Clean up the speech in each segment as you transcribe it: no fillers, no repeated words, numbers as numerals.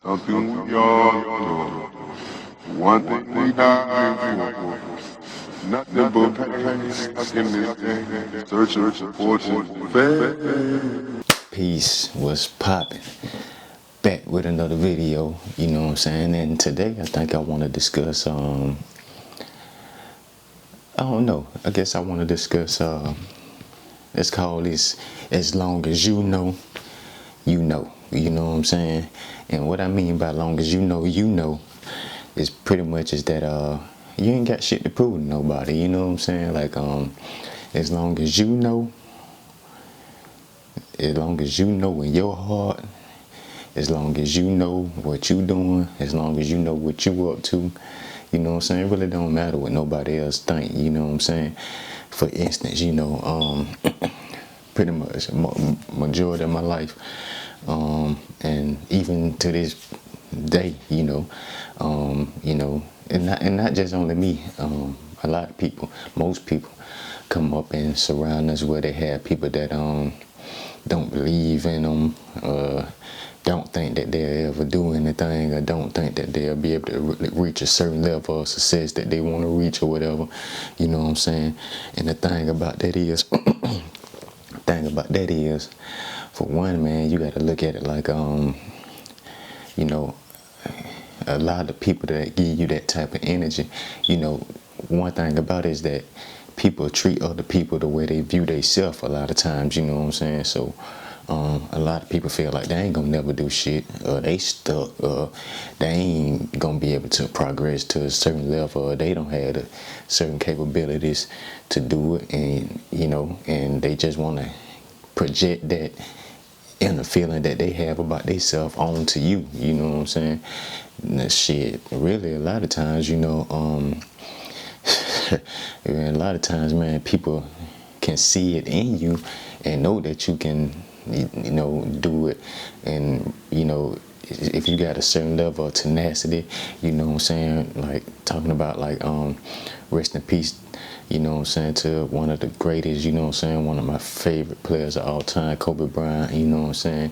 Something we all do. One thing we die for. Nothing but pain, stuck in this game, searching for fortune, fame. Peace, was popping. Back with another video, you know what I'm saying? And today I think I want to discuss, I don't know, I guess I want to discuss, let's call this as long as you know, you know what I'm saying? And what I mean by long as you know, is pretty much is that, you ain't got shit to prove to nobody, you know what I'm saying? Like, as long as you know in your heart, as long as you know what you doing, as long as you know what you up to, you know what I'm saying? It really don't matter what nobody else think, you know what I'm saying? For instance, pretty much majority of my life, and even to this day, and not just only me, a lot of people, most people come up and surround us where they have people that don't believe in them, don't think that they'll ever do anything, or don't think that they'll be able to reach a certain level of success that they want to reach or whatever, you know what I'm saying? And the thing about that is, for one, man, you got to look at it like, a lot of people that give you that type of energy, one thing about it is that people treat other people the way they view themselves a lot of times, you know what I'm saying? So a lot of people feel like they ain't gonna never do shit, they stuck, they ain't gonna be able to progress to a certain level, or they don't have the certain capabilities to do it, and they just want to project that inner feeling that they have about themselves onto you, you know what I'm saying? And that shit, really, a lot of times, a lot of times, man, people can see it in you and know that you can, do it. And, if you got a certain level of tenacity, you know what I'm saying? Like, talking about, like, rest in peace, you know what I'm saying, to one of the greatest, you know what I'm saying, one of my favorite players of all time, Kobe Bryant, you know what I'm saying?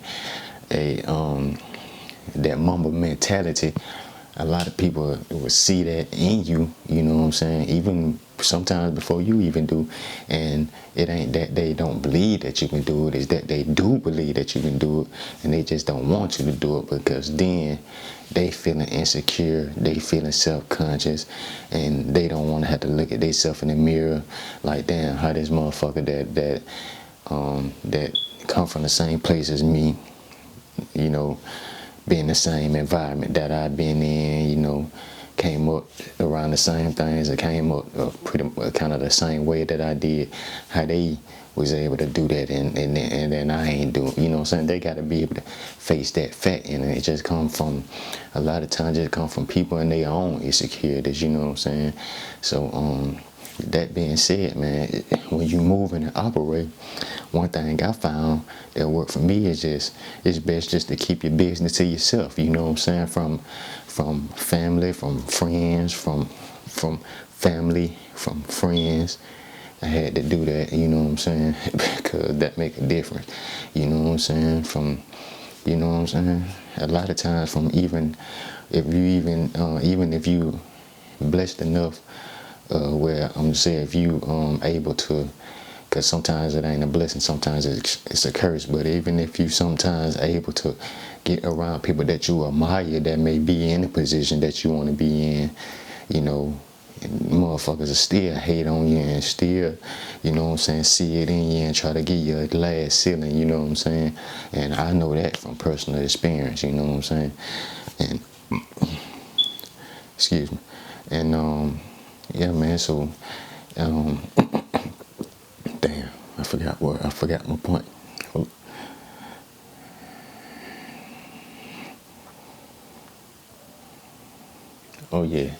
That Mamba mentality, a lot of people will see that in you, you know what I'm saying, even sometimes before you even do. And it ain't that they don't believe that you can do it, it's that they do believe that you can do it, and they just don't want you to do it, because then they feeling insecure, they feeling self-conscious, and they don't want to have to look at themselves in the mirror like, damn, how this motherfucker that come from the same place as me, be in the same environment that I've been in, came up around the same things, and came up pretty kind of the same way that I did, how they was able to do that, and then I ain't doing, you know what I'm saying? They got to be able to face that fact, and it just come from, a lot of times, just come from people in their own insecurities, you know what I'm saying? So, that being said, man, when you move and operate, one thing I found that worked for me is it's best just to keep your business to yourself, you know what I'm saying? From family, from friends, from family, from friends. I had to do that, you know what I'm saying? Because that make a difference, you know what I'm saying? A lot of times, from even if you blessed enough, where I'm just saying, if you able to, because sometimes it ain't a blessing, sometimes it's a curse, but even if you sometimes able to get around people that you admire, that may be in a position that you want to be in, motherfuckers will still hate on you and still, you know what I'm saying, see it in you and try to give you a glass ceiling, you know what I'm saying? And I know that from personal experience, you know what I'm saying? And excuse me. And yeah, man, so damn, I forgot my point. Oh yeah,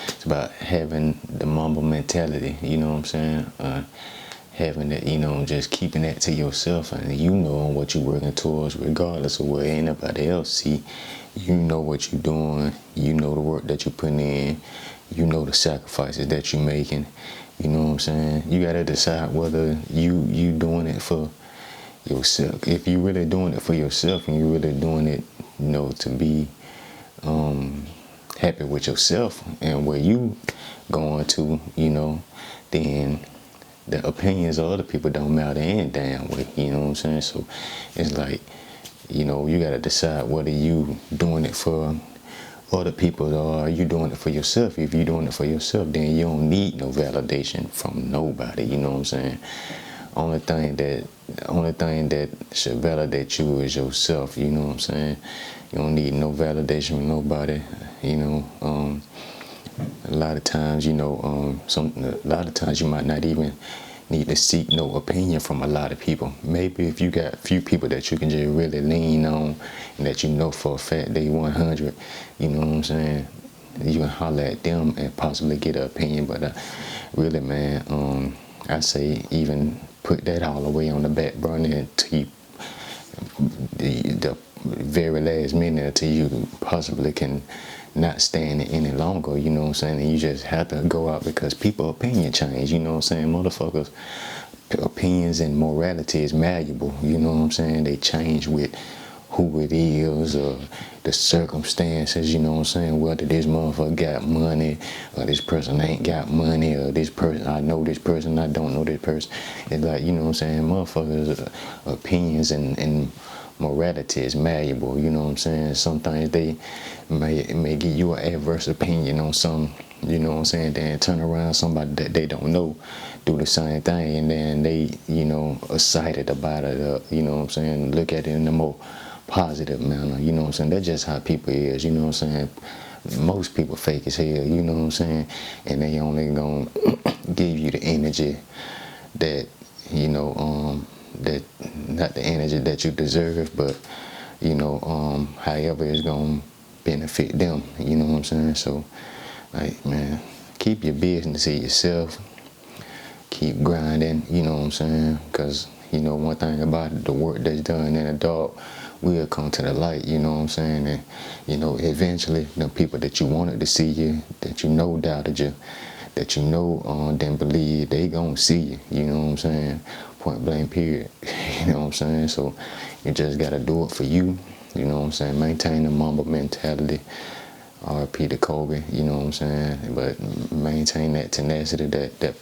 it's about having the Mamba mentality, you know what I'm saying? Having that, just keeping that to yourself, and you know what you're working towards, regardless of what anybody else see. You know what you're doing, you know the work that you're putting in, you know the sacrifices that you're making, you know what I'm saying? You gotta decide whether you doing it for yourself. If you're really doing it for yourself, and you're really doing it, to be happy with yourself and where you going to, then the opinions of other people don't matter any damn way, you know what I'm saying? So it's like, you gotta decide whether you doing it for other people or are you doing it for yourself. If you're doing it for yourself, then you don't need no validation from nobody, you know what I'm saying? Only thing that should validate you is yourself, you know what I'm saying? You don't need no validation from nobody, you know. A lot of times, a lot of times you might not even need to seek no opinion from a lot of people. Maybe if you got a few people that you can just really lean on and that you know for a fact they 100, you know what I'm saying? You can holler at them and possibly get an opinion. But really, man, I say even put that all the way on the back burner until you, the very last minute until you possibly can not stand it any longer, you know what I'm saying? And you just have to go out because people opinion change, you know what I'm saying? Motherfuckers opinions and morality is malleable, you know what I'm saying? They change with who it is or the circumstances, you know what I'm saying? Whether this motherfucker got money or this person ain't got money or this person, I know this person, I don't know this person. It's like, you know what I'm saying? Motherfuckers opinions and morality is malleable, you know what I'm saying? Sometimes they may give you an adverse opinion on some, you know what I'm saying, then turn around somebody that they don't know do the same thing and then they, excited about it, you know what I'm saying, look at it in a more positive manner, you know what I'm saying? That's just how people is, you know what I'm saying? Most people fake as hell, you know what I'm saying? And they only gonna give you the energy that, that not the energy that you deserve, but however it's gonna benefit them, you know what I'm saying? So like, man, keep your business to yourself, keep grinding, you know what I'm saying? Because one thing about it, the work that's done in the dark will come to the light, you know what I'm saying? And eventually the people that you wanted to see you, that doubted you, that didn't believe, they gonna see you, you know what I'm saying? Point blank period. You know what I'm saying? So you just gotta do it for you, you know what I'm saying? Maintain the Mamba mentality. RP to Kobe, you know what I'm saying? But maintain that tenacity, that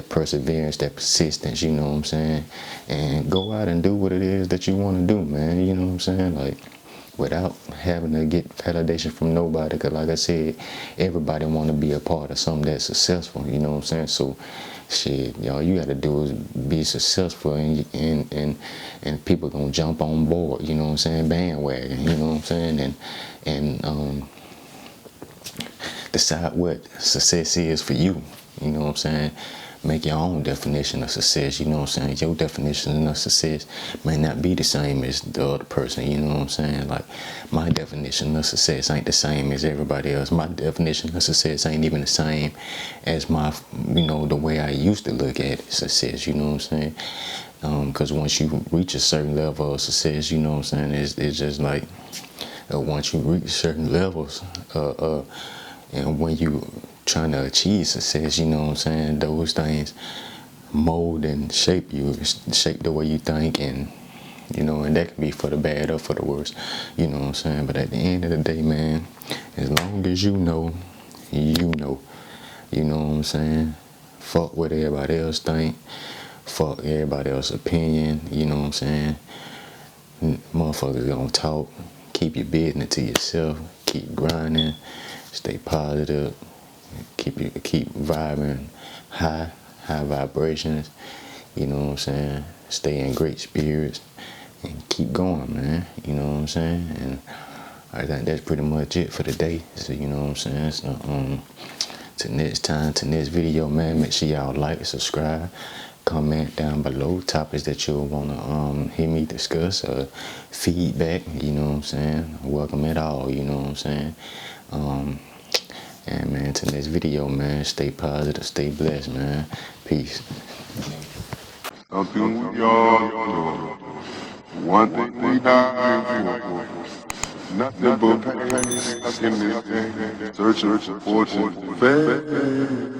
perseverance, that persistence, you know what I'm saying? And go out and do what it is that you want to do, man, you know what I'm saying? Like, without having to get validation from nobody, because like I said, everybody want to be a part of something that's successful, you know what I'm saying? So shit, y'all, you got to do is be successful and people gonna jump on board, you know what I'm saying? Bandwagon, you know what I'm saying? And decide what success is for you, you know what I'm saying? Make your own definition of success, you know what I'm saying? Your definition of success may not be the same as the other person, you know what I'm saying? Like, my definition of success ain't the same as everybody else. My definition of success ain't even the same as my, the way I used to look at success, you know what I'm saying? Because once you reach a certain level of success, you know what I'm saying, it's just like, once you reach certain levels, and when you trying to achieve success, you know what I'm saying, those things mold and shape you, shape the way you think, and and that can be for the bad or for the worse, you know what I'm saying. But at the end of the day, man, as long as you know, you know what I'm saying. Fuck what everybody else think, fuck everybody else's opinion, you know what I'm saying. Motherfuckers gonna talk. Keep your business to yourself, keep grinding, stay positive, keep vibing high vibrations, you know what I'm saying? Stay in great spirits and keep going, man, you know what I'm saying? And I think that's pretty much it for today. So you know what I'm saying? So to next video, man, make sure y'all like, subscribe, comment down below topics that you'll wanna hear me discuss, feedback, you know what I'm saying? Welcome it all, you know what I'm saying? And man, to next video, man, stay positive, stay blessed, man. Peace. Something we all know. One thing we not for. Nothing but pain, stuck in this game. Searching for fortune, fame.